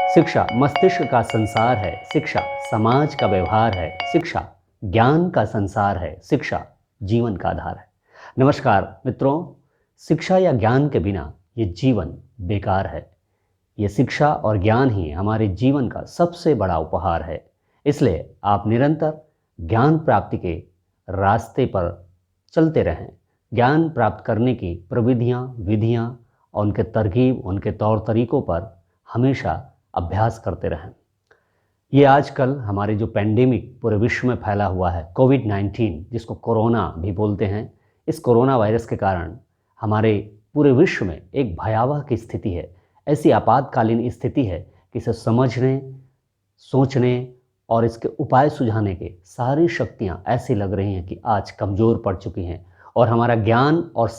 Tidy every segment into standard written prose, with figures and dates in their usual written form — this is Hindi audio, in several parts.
शिक्षा मस्तिष्क का संसार है, शिक्षा समाज का व्यवहार है, शिक्षा ज्ञान का संसार है, शिक्षा जीवन का आधार है। नमस्कार मित्रों, शिक्षा या ज्ञान के बिना ये जीवन बेकार है। ये शिक्षा और ज्ञान ही हमारे जीवन का सबसे बड़ा उपहार है। इसलिए आप निरंतर ज्ञान प्राप्ति के रास्ते पर चलते रहें। ज्ञान प्राप्त करने की प्रविधियाँ, विधियाँ और उनके तरकीब, उनके तौर तरीकों पर हमेशा अभ्यास करते रहें। ये आजकल हमारे जो पेंडेमिक पूरे विश्व में फैला हुआ है, कोविड-19, जिसको कोरोना भी बोलते हैं, इस कोरोना वायरस के कारण हमारे पूरे विश्व में एक भयावह की स्थिति है। ऐसी आपातकालीन स्थिति है कि इसे समझने, सोचने और इसके उपाय सुझाने के सारी शक्तियाँ ऐसी लग रही हैं कि आज कमज़ोर पड़ चुकी हैं। और हमारा ज्ञान और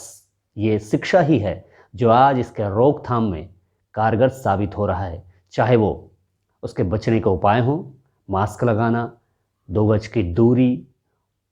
ये शिक्षा ही है जो आज इसके रोकथाम में कारगर साबित हो रहा है। चाहे वो उसके बचने के उपाय हों, मास्क लगाना, 2 गज की दूरी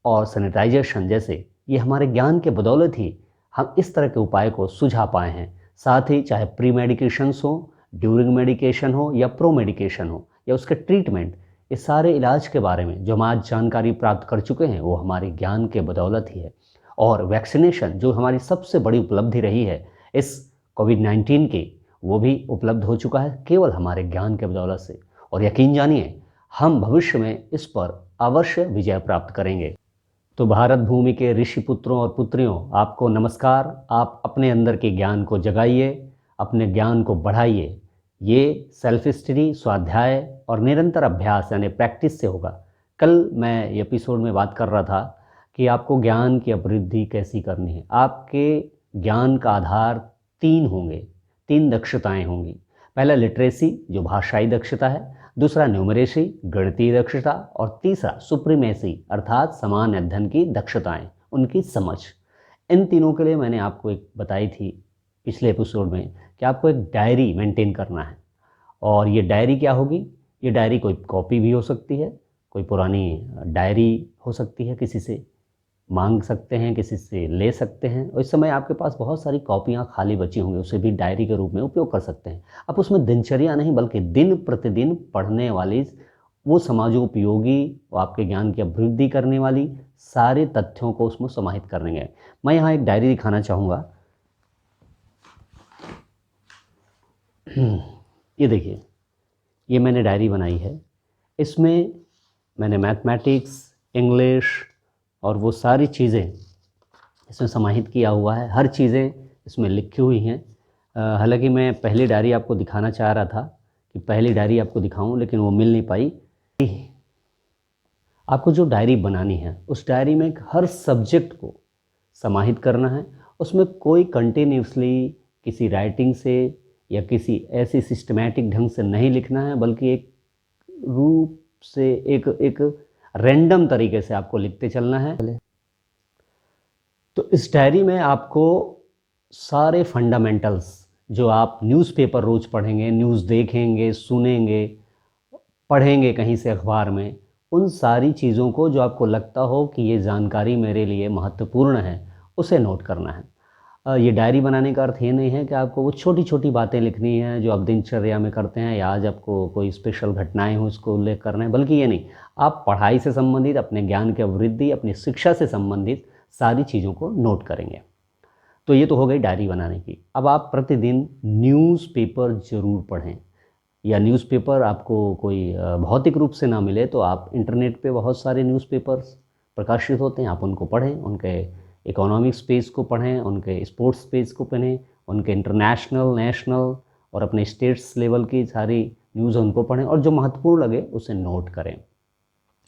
और सैनिटाइजेशन जैसे, ये हमारे ज्ञान के बदौलत ही हम इस तरह के उपाय को सुझा पाए हैं। साथ ही चाहे प्री मेडिकेशंस हो, ड्यूरिंग मेडिकेशन हो या प्रो मेडिकेशन हो या उसके ट्रीटमेंट, ये सारे इलाज के बारे में जो हम आज जानकारी प्राप्त कर चुके हैं वो हमारे ज्ञान के बदौलत ही है। और वैक्सीनेशन जो हमारी सबसे बड़ी उपलब्धि रही है इस कोविड-19 की, वो भी उपलब्ध हो चुका है केवल हमारे ज्ञान के बदौलत से। और यकीन जानिए, हम भविष्य में इस पर अवश्य विजय प्राप्त करेंगे। तो भारत भूमि के ऋषि पुत्रों और पुत्रियों, आपको नमस्कार। आप अपने अंदर के ज्ञान को जगाइए, अपने ज्ञान को बढ़ाइए। ये सेल्फ स्टडी, स्वाध्याय और निरंतर अभ्यास यानी प्रैक्टिस से होगा। कल मैं एपिसोड में बात कर रहा था कि आपको ज्ञान की अभिवृद्धि कैसी करनी है। आपके ज्ञान का आधार 3 होंगे, 3 दक्षताएं होंगी। पहला लिटरेसी जो भाषाई दक्षता है, दूसरा न्यूमरेसी गणितीय दक्षता और तीसरा सुप्रीमेसी अर्थात समान अध्ययन की दक्षताएं, उनकी समझ। इन तीनों के लिए मैंने आपको एक बताई थी पिछले एपिसोड में कि आपको एक डायरी मेंटेन करना है। और ये डायरी क्या होगी? ये डायरी कोई कॉपी भी हो सकती है, कोई पुरानी डायरी हो सकती है, किसी से मांग सकते हैं, किसी से ले सकते हैं। और इस समय आपके पास बहुत सारी कॉपियाँ खाली बची होंगी, उसे भी डायरी के रूप में उपयोग कर सकते हैं। आप उसमें दिनचर्या नहीं बल्कि दिन प्रतिदिन पढ़ने वाली, वो समाजोपयोगी, वो आपके ज्ञान की अभिवृद्धि करने वाली सारे तथ्यों को उसमें समाहित करेंगे। मैं यहाँ एक डायरी दिखाना चाहूँगा। ये देखिए, ये मैंने डायरी बनाई है। इसमें मैंने मैथमेटिक्स, इंग्लिश और वो सारी चीज़ें इसमें समाहित किया हुआ है। हर चीज़ें इसमें लिखी हुई हैं। हालांकि मैं पहली डायरी आपको दिखाना चाह रहा था कि पहली डायरी आपको दिखाऊं, लेकिन वो मिल नहीं पाई। आपको जो डायरी बनानी है उस डायरी में हर सब्जेक्ट को समाहित करना है। उसमें कोई कंटिन्यूसली किसी राइटिंग से या किसी ऐसी सिस्टमैटिक ढंग से नहीं लिखना है, बल्कि एक रूप से एक रैंडम तरीके से आपको लिखते चलना है। तो इस डायरी में आपको सारे फंडामेंटल्स जो आप न्यूज़पेपर रोज़ पढ़ेंगे, न्यूज़ देखेंगे, सुनेंगे, पढ़ेंगे कहीं से अखबार में, उन सारी चीज़ों को जो आपको लगता हो कि ये जानकारी मेरे लिए महत्वपूर्ण है, उसे नोट करना है। ये डायरी बनाने का अर्थ ये नहीं है कि आपको वो छोटी छोटी बातें लिखनी हैं जो आप दिनचर्या में करते हैं या आज आपको कोई स्पेशल घटनाएं हो उसको उल्लेख करना है, बल्कि ये नहीं, आप पढ़ाई से संबंधित, अपने ज्ञान की अभिवृद्धि, अपनी शिक्षा से संबंधित सारी चीज़ों को नोट करेंगे। तो ये तो हो गई डायरी बनाने की। अब आप प्रतिदिन न्यूज़पेपर ज़रूर पढ़ें, या न्यूज़पेपर आपको कोई भौतिक रूप से ना मिले तो आप इंटरनेट पे बहुत सारे न्यूज़पेपर्स प्रकाशित होते हैं, आप उनको पढ़ें, उनके इकोनॉमिक्स पेज को पढ़ें, उनके स्पोर्ट्स पेज को पढ़ें, उनके इंटरनेशनल, नेशनल और अपने स्टेट्स लेवल की सारी न्यूज़ उनको पढ़ें और जो महत्वपूर्ण लगे उसे नोट करें।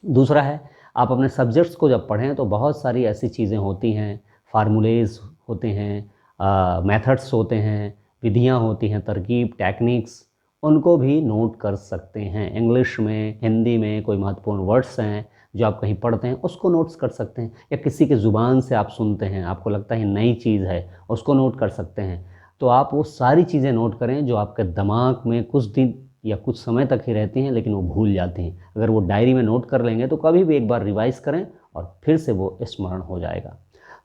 दूसरा है, आप अपने सब्जेक्ट्स को जब पढ़ें तो बहुत सारी ऐसी चीज़ें होती हैं, फार्मूलेज होते हैं, मेथड्स होते हैं, विधियाँ होती हैं, तरकीब, टेक्निक्स, उनको भी नोट कर सकते हैं। इंग्लिश में, हिंदी में कोई महत्वपूर्ण वर्ड्स हैं जो आप कहीं पढ़ते हैं उसको नोट्स कर सकते हैं, या किसी के ज़ुबान से आप सुनते हैं, आपको लगता है नई चीज़ है, उसको नोट कर सकते हैं। तो आप वो सारी चीज़ें नोट करें जो आपके दिमाग में कुछ दिन या कुछ समय तक ही रहती हैं लेकिन वो भूल जाती हैं। अगर वो डायरी में नोट कर लेंगे तो कभी भी एक बार रिवाइज करें और फिर से वो स्मरण हो जाएगा।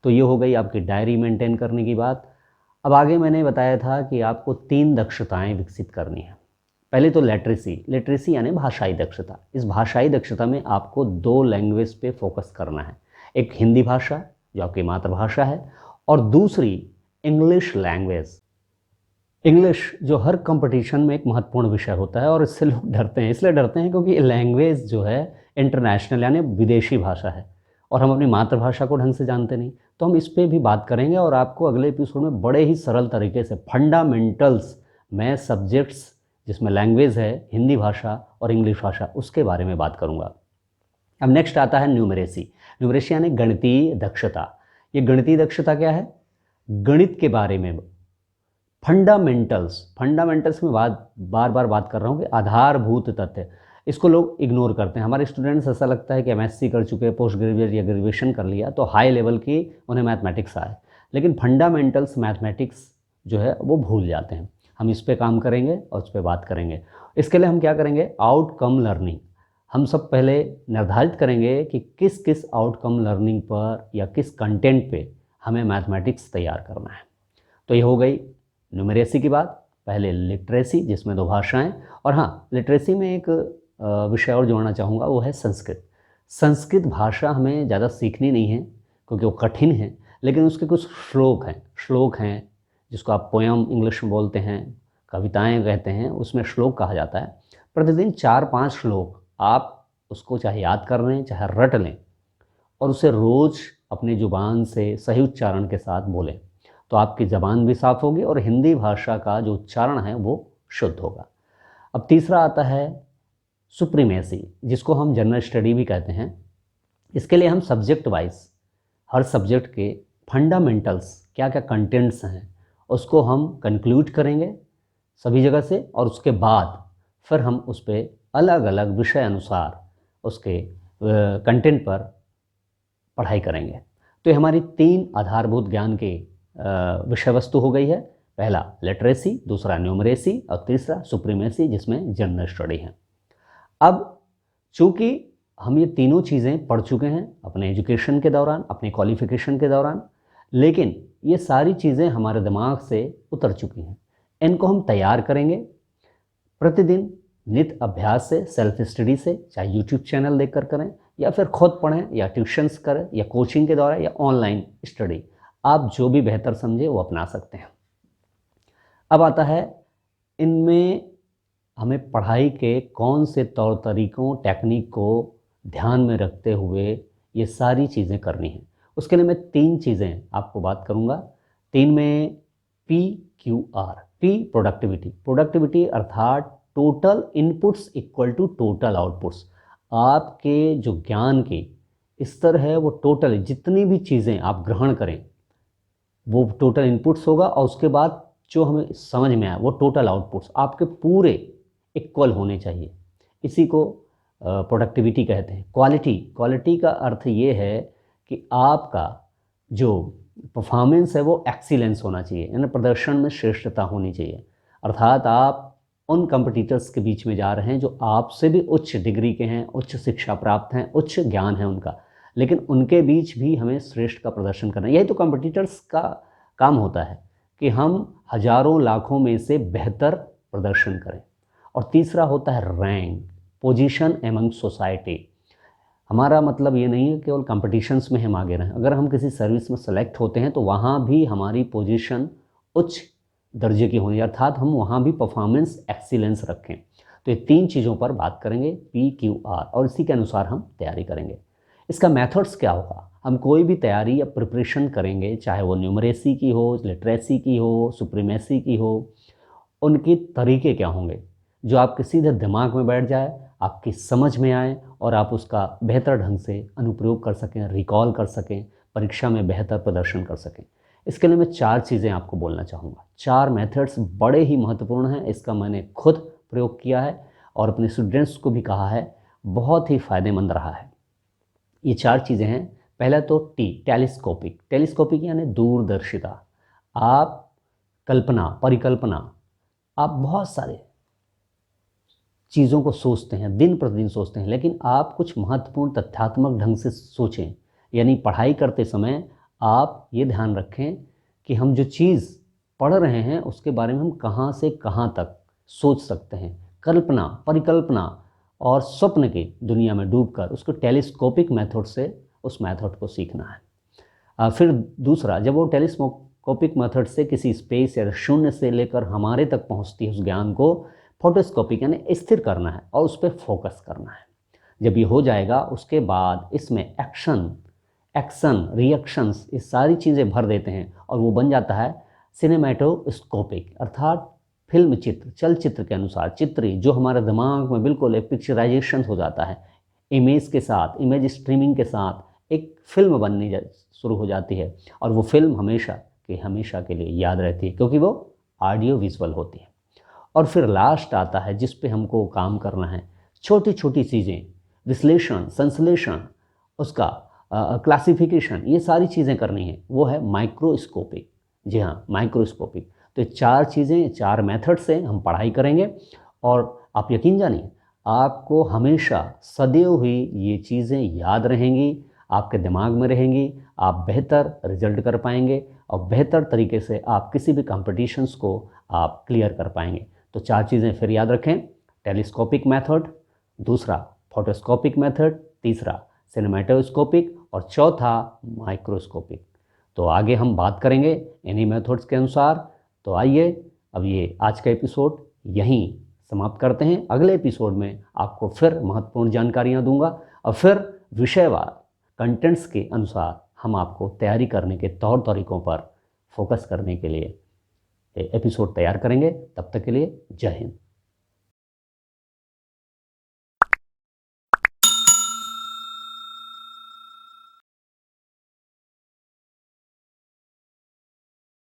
तो ये हो गई आपकी डायरी मेंटेन करने की बात। अब आगे मैंने बताया था कि आपको 3 दक्षताएं विकसित करनी है। पहले तो लिटरेसी यानी भाषाई दक्षता। इस भाषाई दक्षता में आपको 2 लैंग्वेज पे फोकस करना है, एक हिंदी भाषा जो आपकी मातृभाषा है और दूसरी इंग्लिश लैंग्वेज। इंग्लिश जो हर कंपटीशन में एक महत्वपूर्ण विषय होता है और इससे लोग डरते हैं, इसलिए डरते हैं क्योंकि लैंग्वेज जो है इंटरनेशनल यानी विदेशी भाषा है और हम अपनी मातृभाषा को ढंग से जानते नहीं। तो हम इस पे भी बात करेंगे और आपको अगले एपिसोड में बड़े ही सरल तरीके से फंडामेंटल्स में सब्जेक्ट्स जिसमें लैंग्वेज है हिंदी भाषा और इंग्लिश भाषा उसके बारे में बात करूँगा। अब नेक्स्ट आता है न्यूमरेसी। न्यूमरेसी यानी गणितीय दक्षता। ये गणितीय दक्षता क्या है? गणित के बारे में फंडामेंटल्स में बार बार बात कर रहा हूँ कि आधारभूत तथ्य। इसको लोग इग्नोर करते हैं। हमारे स्टूडेंट्स ऐसा लगता है कि एमएससी कर चुके, पोस्ट ग्रेजुएट या ग्रेजुएशन कर लिया तो हाई लेवल की उन्हें मैथमेटिक्स आए, लेकिन फंडामेंटल्स मैथमेटिक्स जो है वो भूल जाते हैं। हम इस पे काम करेंगे और उस पर बात करेंगे। इसके लिए हम क्या करेंगे? Outcome learning. हम सब पहले निर्धारित करेंगे कि किस किस आउटकम लर्निंग पर या किस कंटेंट पे हमें मैथमेटिक्स तैयार करना है। तो ये हो गई न्यूमरेसी की बात। पहले लिटरेसी जिसमें 2 भाषाएं, और हाँ लिटरेसी में एक विषय और जोड़ना चाहूँगा, वो है संस्कृत। संस्कृत भाषा हमें ज़्यादा सीखनी नहीं है क्योंकि वो कठिन है, लेकिन उसके कुछ श्लोक हैं जिसको आप पोयम इंग्लिश में बोलते हैं, कविताएं कहते हैं, उसमें श्लोक कहा जाता है। प्रतिदिन 4-5 श्लोक आप उसको चाहे याद कर लें चाहे रट लें और उसे रोज़ अपनी ज़ुबान से सही उच्चारण के साथ बोलें तो आपकी ज़बान भी साफ़ होगी और हिंदी भाषा का जो उच्चारण है वो शुद्ध होगा। अब तीसरा आता है सुप्रीमेसी, जिसको हम जनरल स्टडी भी कहते हैं। इसके लिए हम सब्जेक्ट वाइज हर सब्जेक्ट के फंडामेंटल्स क्या क्या कंटेंट्स हैं उसको हम कंक्लूड करेंगे सभी जगह से, और उसके बाद फिर हम उस पर अलग अलग विषय अनुसार उसके कंटेंट पर पढ़ाई करेंगे। तो ये हमारी 3 आधारभूत ज्ञान के विषय वस्तु हो गई है। पहला लिटरेसी, दूसरा न्यूमरेसी और तीसरा सुप्रीमेसी जिसमें जनरल स्टडी है। अब चूँकि हम ये तीनों चीज़ें पढ़ चुके हैं अपने एजुकेशन के दौरान, अपने क्वालिफ़िकेशन के दौरान, लेकिन ये सारी चीज़ें हमारे दिमाग से उतर चुकी हैं। इनको हम तैयार करेंगे प्रतिदिन नित्य अभ्यास से, सेल्फ स्टडी से, चाहे यूट्यूब चैनल देखकर करें या फिर खुद पढ़ें या ट्यूशन्स करें या कोचिंग के द्वारा या ऑनलाइन स्टडी। आप जो भी बेहतर समझे वो अपना सकते हैं। अब आता है इनमें हमें पढ़ाई के कौन से तौर तरीक़ों, टेक्निक को ध्यान में रखते हुए ये सारी चीज़ें करनी हैं। उसके लिए मैं 3 चीज़ें आपको बात करूँगा। 3 में PQR। P प्रोडक्टिविटी अर्थात total inputs equal to total outputs. आपके जो ज्ञान के स्तर है वो टोटल, जितनी भी चीज़ें आप ग्रहण करें वो टोटल इनपुट्स होगा और उसके बाद जो हमें समझ में आया वो टोटल आउटपुट्स आपके पूरे इक्वल होने चाहिए। इसी को प्रोडक्टिविटी कहते हैं। क्वालिटी का अर्थ ये है कि आपका जो परफॉर्मेंस है वो एक्सीलेंस होना चाहिए, यानी प्रदर्शन में श्रेष्ठता होनी चाहिए। अर्थात आप उन कंपटीटर्स के बीच में जा रहे हैं जो आपसे भी उच्च डिग्री के हैं, उच्च शिक्षा प्राप्त हैं, उच्च ज्ञान है उनका, लेकिन उनके बीच भी हमें श्रेष्ठ का प्रदर्शन करना है। यही तो कंपटीटर्स का काम होता है कि हम हजारों लाखों में से बेहतर प्रदर्शन करें। और तीसरा होता है रैंक, पोजीशन एमंग सोसाइटी। हमारा मतलब ये नहीं है केवल कंपटीशंस में हम आगे रहें। अगर हम किसी सर्विस में सेलेक्ट होते हैं तो वहाँ भी हमारी पोजीशन उच्च दर्जे की होनी, अर्थात हम वहाँ भी परफॉर्मेंस एक्सीलेंस रखें। तो ये 3 चीज़ों पर बात करेंगे PQR, और इसी के अनुसार हम तैयारी करेंगे। इसका मेथड्स क्या होगा? हम कोई भी तैयारी या प्रिपरेशन करेंगे, चाहे वो न्यूमरेसी की हो, लिटरेसी की हो, सुप्रीमेसी की हो, उनके तरीके क्या होंगे जो आपके सीधे दिमाग में बैठ जाए, आपकी समझ में आए और आप उसका बेहतर ढंग से अनुप्रयोग कर सकें, रिकॉल कर सकें, परीक्षा में बेहतर प्रदर्शन कर सकें। इसके लिए मैं 4 चीज़ें आपको बोलना चाहूँगा। 4 मेथड्स बड़े ही महत्वपूर्ण हैं। इसका मैंने खुद प्रयोग किया है और अपने स्टूडेंट्स को भी कहा है, बहुत ही फ़ायदेमंद रहा है। ये 4 चीज़ें हैं। पहला तो टेलीस्कोपिक यानी दूरदर्शिता। आप परिकल्पना, आप बहुत सारे चीज़ों को सोचते हैं, दिन प्रतिदिन सोचते हैं, लेकिन आप कुछ महत्वपूर्ण तथ्यात्मक ढंग से सोचें। यानी पढ़ाई करते समय आप ये ध्यान रखें कि हम जो चीज़ पढ़ रहे हैं उसके बारे में हम कहाँ से कहाँ तक सोच सकते हैं, कल्पना, परिकल्पना और स्वप्न की दुनिया में डूबकर उसको टेलीस्कोपिक मेथड से उस मेथड को सीखना है। फिर दूसरा, जब वो टेलीस्कोपिक मेथड से किसी स्पेस या शून्य से लेकर हमारे तक पहुंचती है, उस ज्ञान को फोटोस्कोपिक यानी स्थिर करना है और उस पर फोकस करना है। जब ये हो जाएगा उसके बाद इसमें एक्शन, रिएक्शंस, ये सारी चीज़ें भर देते हैं और वो बन जाता है सिनेमैटोस्कोपिक, अर्थात फिल्म चित्र, चलचित्र के अनुसार चित्री, जो हमारे दिमाग में बिल्कुल एक पिक्चराइजेशन हो जाता है। इमेज के साथ, इमेज स्ट्रीमिंग के साथ एक फिल्म बननी शुरू हो जाती है और वो फिल्म हमेशा के लिए याद रहती है, क्योंकि वो ऑडियो विजुअल होती है। और फिर लास्ट आता है जिस पे हमको काम करना है, छोटी छोटी चीज़ें, विश्लेषण, संश्लेषण, उसका क्लासिफिकेशन, ये सारी चीज़ें करनी है, वो है माइक्रोस्कोपिक। जी हाँ, माइक्रोस्कोपिक। तो 4 चीज़ें, 4 मेथड से हम पढ़ाई करेंगे और आप यकीन जानिए आपको हमेशा सदैव ही ये चीज़ें याद रहेंगी, आपके दिमाग में रहेंगी, आप बेहतर रिजल्ट कर पाएंगे और बेहतर तरीके से आप किसी भी कॉम्पिटिशन्स को आप क्लियर कर पाएंगे। तो 4 चीज़ें फिर याद रखें, टेलीस्कोपिक मेथड, दूसरा फोटोस्कोपिक मेथड, तीसरा सिनेमैटोस्कोपिक और चौथा माइक्रोस्कोपिक। तो आगे हम बात करेंगे इन्हीं मेथड्स के अनुसार। तो आइए अब ये आज का एपिसोड यहीं समाप्त करते हैं। अगले एपिसोड में आपको फिर महत्वपूर्ण जानकारियाँ दूंगा और फिर विषयवार कंटेंट्स के अनुसार हम आपको तैयारी करने के तौर तरीकों पर फोकस करने के लिए एपिसोड तैयार करेंगे। तब तक के लिए जय हिंद।